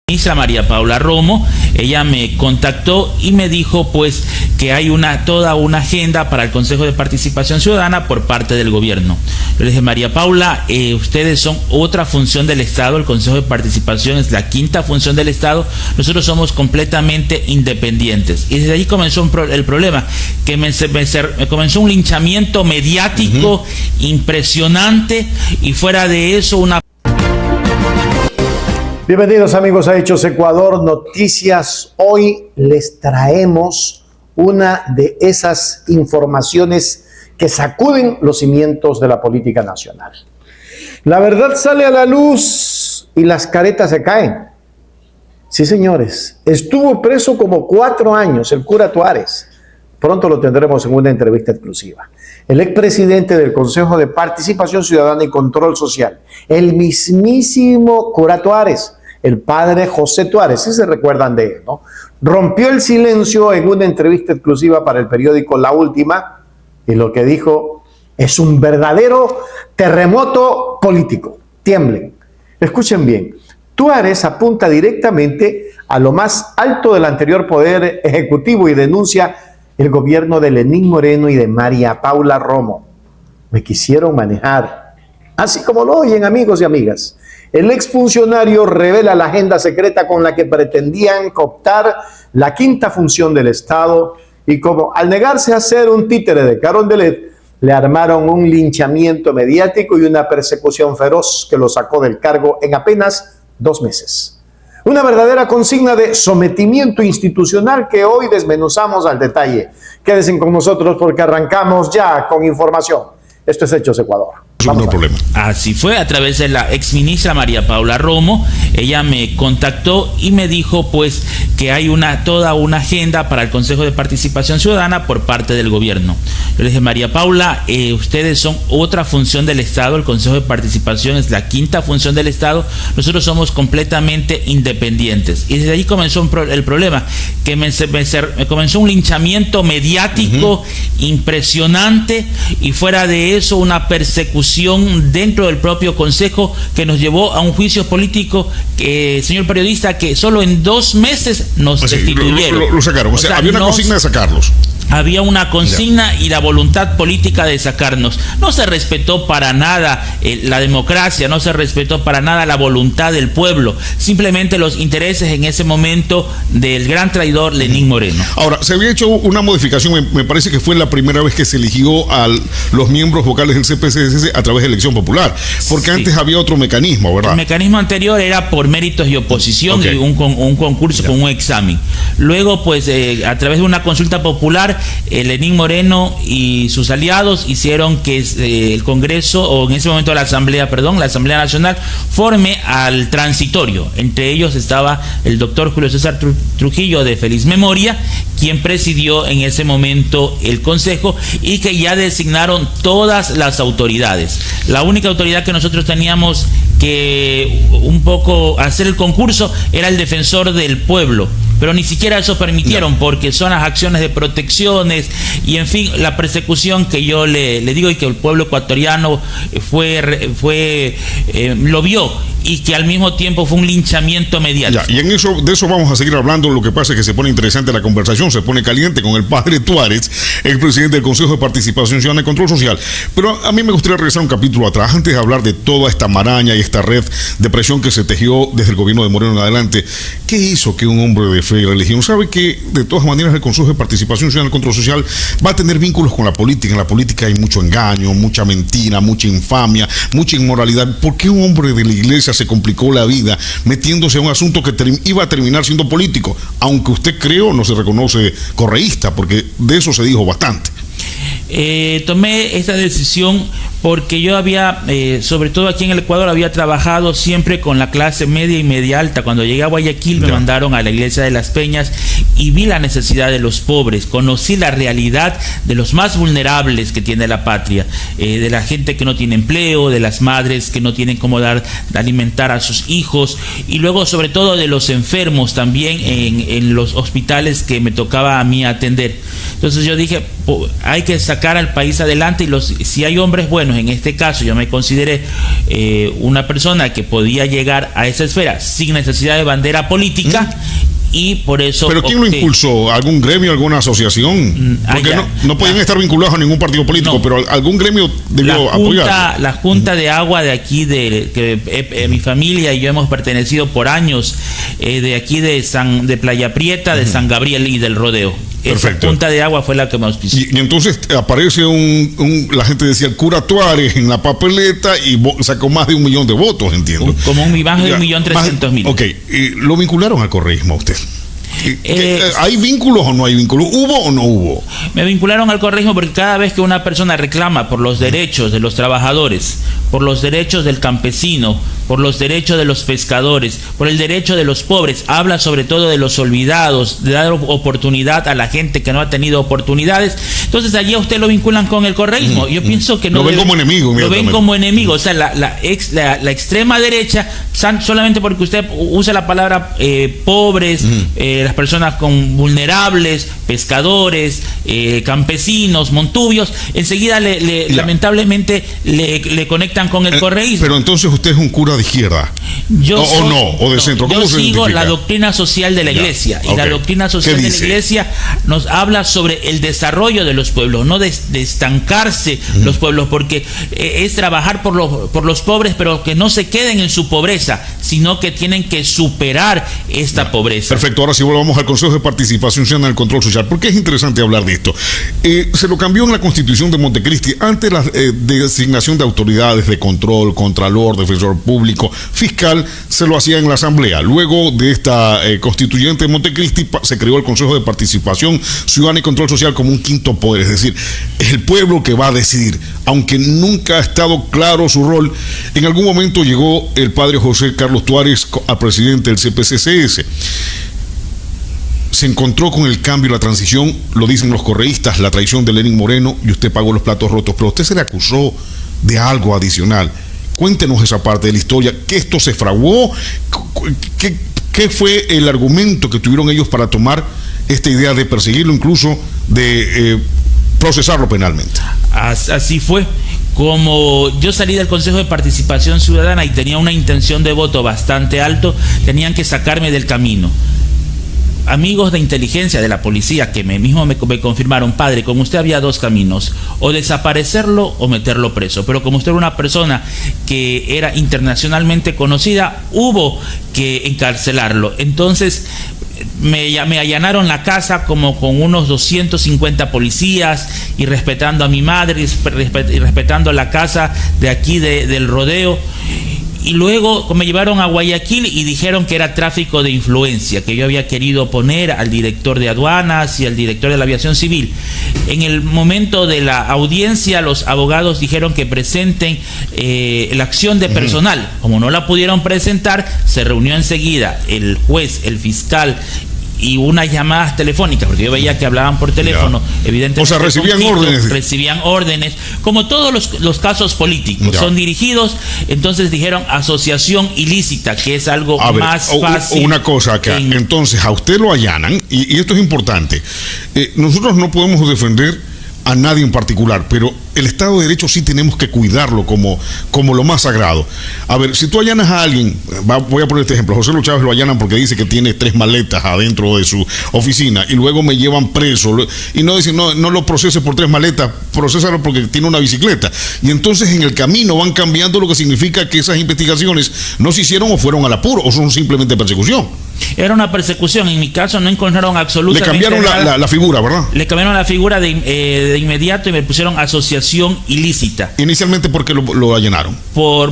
Ministra María Paula Romo. Ella me contactó y me dijo pues que hay toda una agenda para el Consejo de Participación Ciudadana por parte del gobierno. Yo le dije, María Paula, ustedes son otra función del Estado, el Consejo de Participación es la quinta función del Estado, nosotros somos completamente independientes. Y desde ahí comenzó el problema, que me comenzó un linchamiento mediático impresionante, y fuera de eso una... Bienvenidos amigos a Hechos Ecuador Noticias. Hoy les traemos una de esas informaciones que sacuden los cimientos de la política nacional. La verdad sale a la luz y las caretas se caen. Sí, señores, estuvo preso como 4 años el cura Tuárez. Pronto lo tendremos en una entrevista exclusiva. El expresidente del Consejo de Participación Ciudadana y Control Social, el mismísimo cura Tuárez, el padre José Tuárez, si se recuerdan de él, ¿no? Rompió el silencio en una entrevista exclusiva para el periódico La Última, y lo que dijo es un verdadero terremoto político. Tiemblen. Escuchen bien. Tuárez apunta directamente a lo más alto del anterior poder ejecutivo y denuncia el gobierno de Lenín Moreno y de María Paula Romo. Me quisieron manejar. Así como lo oyen, amigos y amigas. El exfuncionario revela la agenda secreta con la que pretendían cooptar la quinta función del Estado, y como al negarse a ser un títere de Carondelet, le armaron un linchamiento mediático y una persecución feroz que lo sacó del cargo en apenas 2 meses. Una verdadera consigna de sometimiento institucional que hoy desmenuzamos al detalle. Quédense con nosotros porque arrancamos ya con información. Esto es Hechos Ecuador. No problema. Así fue, a través de la exministra María Paula Romo. Ella me contactó y me dijo pues que hay toda una agenda para el Consejo de Participación Ciudadana por parte del gobierno. Yo le dije, María Paula, ustedes son otra función del Estado, el Consejo de Participación es la quinta función del Estado, nosotros somos completamente independientes. Y desde ahí comenzó el problema, que me comenzó un linchamiento mediático impresionante, y fuera de eso una persecución dentro del propio Consejo que nos llevó a un juicio político, señor periodista, que solo en 2 meses nos destituyeron. Lo sacaron, o sea, había una consigna de sacarlos. Había una consigna y la voluntad política de sacarnos. No se respetó para nada la democracia, no se respetó para nada la voluntad del pueblo, simplemente los intereses en ese momento del gran traidor Lenín Moreno. Ahora, se había hecho una modificación, me parece que fue la primera vez que se eligió a los miembros vocales del CPCS a través de elección popular, porque antes había otro mecanismo, ¿verdad? El mecanismo anterior era por méritos y oposición, y un concurso con un examen. Luego, pues, a través de una consulta popular, Lenín Moreno y sus aliados hicieron que el Congreso, o en ese momento la Asamblea Nacional, forme al transitorio. Entre ellos estaba el doctor Julio César Trujillo, de feliz memoria, quien presidió en ese momento el Consejo, y que ya designaron todas las autoridades. La única autoridad que nosotros teníamos que un poco hacer el concurso era el defensor del pueblo, pero ni siquiera eso permitieron, porque son las acciones de protecciones y en fin, la persecución que yo le digo, y que el pueblo ecuatoriano lo vio, y que al mismo tiempo fue un linchamiento mediático. Y de eso vamos a seguir hablando. Lo que pasa es que se pone interesante la conversación, se pone caliente con el padre Tuárez, el presidente del Consejo de Participación Ciudadana y Control Social. Pero a mí me gustaría regresar un capítulo atrás, antes de hablar de toda esta maraña y esta red de presión que se tejió desde el gobierno de Moreno en adelante. ¿Qué hizo que un hombre de fe y religión sabe que de todas maneras el Consejo de Participación Ciudadana y Control Social va a tener vínculos con la política? En la política hay mucho engaño, mucha mentira, mucha infamia, mucha inmoralidad. ¿Por qué un hombre de la iglesia se complicó la vida metiéndose a un asunto que iba a terminar siendo político? Aunque usted, creo, no se reconoce correísta, porque de eso se dijo bastante. Tomé esta decisión porque yo había, sobre todo aquí en el Ecuador, había trabajado siempre con la clase media y media alta. Cuando llegué a Guayaquil me mandaron a la iglesia de Las Peñas, y vi la necesidad de los pobres, conocí la realidad de los más vulnerables que tiene la patria, de la gente que no tiene empleo, de las madres que no tienen cómo alimentar a sus hijos, y luego sobre todo de los enfermos también en los hospitales que me tocaba a mí atender. Entonces yo dije, hay que sacar al país adelante, y si hay hombres buenos, en este caso yo me consideré una persona que podía llegar a esa esfera sin necesidad de bandera política, y por eso... ¿Pero quién lo impulsó? ¿Algún gremio, alguna asociación? Porque no podían estar vinculados a ningún partido político, pero algún gremio debió apoyar. La Junta de Agua de aquí, que mi familia y yo hemos pertenecido por años, de aquí de Playa Prieta, de San Gabriel y del Rodeo. Perfecto. Esa Junta de Agua fue la que me auspició. Y entonces aparece la gente decía el cura Tuárez en la papeleta y sacó más de 1 millón de votos, entiendo. Como más de 1.300.000. Ok, ¿lo vincularon al correísmo a usted? ¿Hay vínculos o no hay vínculos? ¿Hubo o no hubo? Me vincularon al correísmo porque cada vez que una persona reclama por los derechos de los trabajadores, por los derechos del campesino, por los derechos de los pescadores, por el derecho de los pobres, habla sobre todo de los olvidados, de dar oportunidad a la gente que no ha tenido oportunidades, entonces allí a usted lo vinculan con el correísmo. Yo pienso que no... Lo ven como enemigo. Lo ven como enemigo. O sea, la extrema derecha, solamente porque usted usa la palabra pobres, las personas vulnerables, pescadores, campesinos, montubios, enseguida lamentablemente le conectan con el correísmo. Pero entonces usted es un cura de izquierda. O de centro. ¿Cómo yo se sigo identifica? la doctrina social de la Iglesia. Y la doctrina social de la Iglesia nos habla sobre el desarrollo de los pueblos, no de estancarse los pueblos, porque es trabajar por los pobres, pero que no se queden en su pobreza, sino que tienen que superar esta pobreza. Perfecto, ahora sí volvamos al Consejo de Participación Ciudadana en el Control Social. ¿Por qué es interesante hablar de esto? Se lo cambió en la Constitución de Montecristi. Antes la designación de autoridades de control, contralor, defensor público, fiscal, se lo hacía en la Asamblea. Luego de esta constituyente de Montecristi se creó el Consejo de Participación Ciudadana y Control Social como un quinto poder, es decir, es el pueblo que va a decidir, aunque nunca ha estado claro su rol. En algún momento llegó el padre José Carlos Tuárez al presidente del CPCCS. Se encontró con el cambio y la transición, lo dicen los correístas, la traición de Lenín Moreno, y usted pagó los platos rotos, pero usted se le acusó de algo adicional. Cuéntenos esa parte de la historia, que esto se fraguó, ¿qué fue el argumento que tuvieron ellos para tomar esta idea de perseguirlo, incluso de procesarlo penalmente? Así fue. Como yo salí del Consejo de Participación Ciudadana y tenía una intención de voto bastante alto, tenían que sacarme del camino. Amigos de inteligencia de la policía que me confirmaron: padre, con usted había 2 caminos, o desaparecerlo o meterlo preso, pero como usted era una persona que era internacionalmente conocida, hubo que encarcelarlo. Entonces me allanaron la casa como con unos 250 policías, y respetando a mi madre y respetando la casa de aquí del Rodeo. Y luego me llevaron a Guayaquil y dijeron que era tráfico de influencia, que yo había querido poner al director de aduanas y al director de la aviación civil. En el momento de la audiencia, los abogados dijeron que presenten la acción de personal. Como no la pudieron presentar, se reunió enseguida el juez, el fiscal y unas llamadas telefónicas, porque yo veía que hablaban por teléfono, evidentemente. O sea, recibían órdenes. Recibían órdenes, como todos los casos políticos, son dirigidos. Entonces dijeron asociación ilícita, que es algo más fácil. Una cosa acá, entonces a usted lo allanan, y esto es importante. Nosotros no podemos defender a nadie en particular, pero el Estado de Derecho sí tenemos que cuidarlo como lo más sagrado. A ver, si tú allanas a alguien, voy a poner este ejemplo: José Luis Chávez lo allanan porque dice que tiene 3 maletas adentro de su oficina, y luego me llevan preso, y no dicen, no lo procese por 3 maletas, procésalo porque tiene una bicicleta. Y entonces en el camino van cambiando, lo que significa que esas investigaciones no se hicieron o fueron al apuro, o son simplemente persecución. Era una persecución. En mi caso no encontraron absolutamente Le cambiaron la figura, ¿verdad? Le cambiaron la figura de inmediato y me pusieron asociación ilícita. Inicialmente, ¿por qué lo allanaron?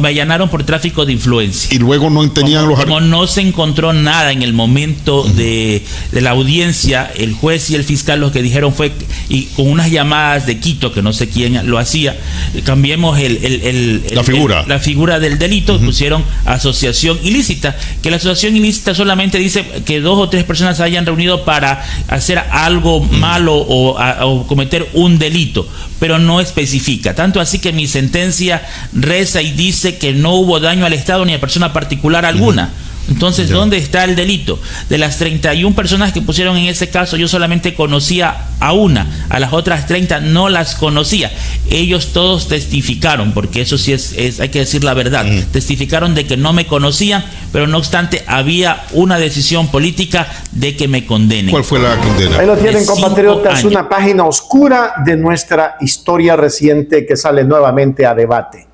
Me allanaron por tráfico de influencia. Y luego no tenían como no se encontró nada en el momento de la audiencia, el juez y el fiscal lo que dijeron fue, y con unas llamadas de Quito, que no sé quién lo hacía, cambiemos la figura del delito, pusieron asociación ilícita, que la asociación ilícita solamente solamente dice que 2 o 3 personas se hayan reunido para hacer algo malo o cometer un delito, pero no especifica. Tanto así que mi sentencia reza y dice que no hubo daño al Estado ni a persona particular alguna. Entonces, ¿dónde está el delito? De las 31 personas que pusieron en ese caso, yo solamente conocía a una, a las otras 30 no las conocía. Ellos todos testificaron, porque eso sí hay que decir la verdad. Testificaron de que no me conocían, pero no obstante había una decisión política de que me condenen. ¿Cuál fue la condena? Ahí lo tienen, compatriotas, una página oscura de nuestra historia reciente que sale nuevamente a debate.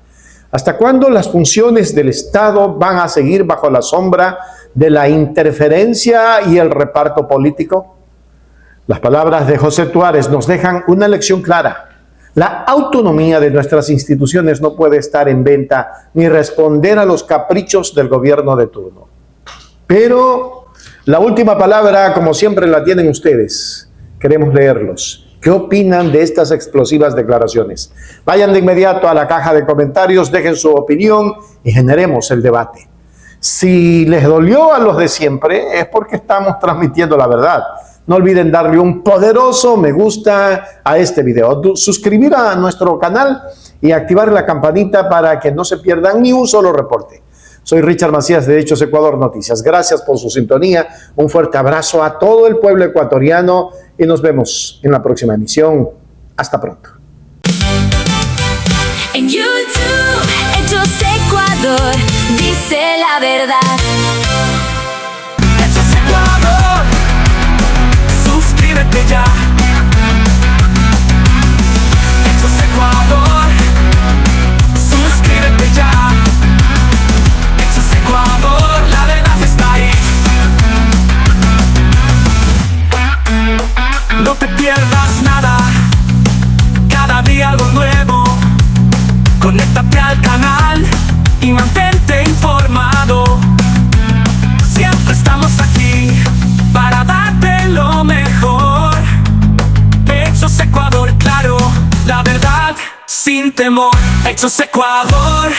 ¿Hasta cuándo las funciones del Estado van a seguir bajo la sombra de la interferencia y el reparto político? Las palabras de José Tuárez nos dejan una lección clara. La autonomía de nuestras instituciones no puede estar en venta ni responder a los caprichos del gobierno de turno. Pero la última palabra, como siempre, la tienen ustedes. Queremos leerlos. ¿Qué opinan de estas explosivas declaraciones? Vayan de inmediato a la caja de comentarios, dejen su opinión y generemos el debate. Si les dolió a los de siempre, es porque estamos transmitiendo la verdad. No olviden darle un poderoso me gusta a este video, suscribir a nuestro canal y activar la campanita para que no se pierdan ni un solo reporte. Soy Richard Macías de Hechos Ecuador Noticias. Gracias por su sintonía. Un fuerte abrazo a todo el pueblo ecuatoriano y nos vemos en la próxima emisión. Hasta pronto. En YouTube, Hechos Ecuador, dice la verdad. Hechos Ecuador, suscríbete ya. Hechos Ecuador, suscríbete ya. Ecuador, la verdad está ahí. No te pierdas nada, cada día algo nuevo. Conéctate al canal y mantente informado. Siempre estamos aquí para darte lo mejor. Hechos Ecuador, claro, la verdad sin temor. Hechos Ecuador.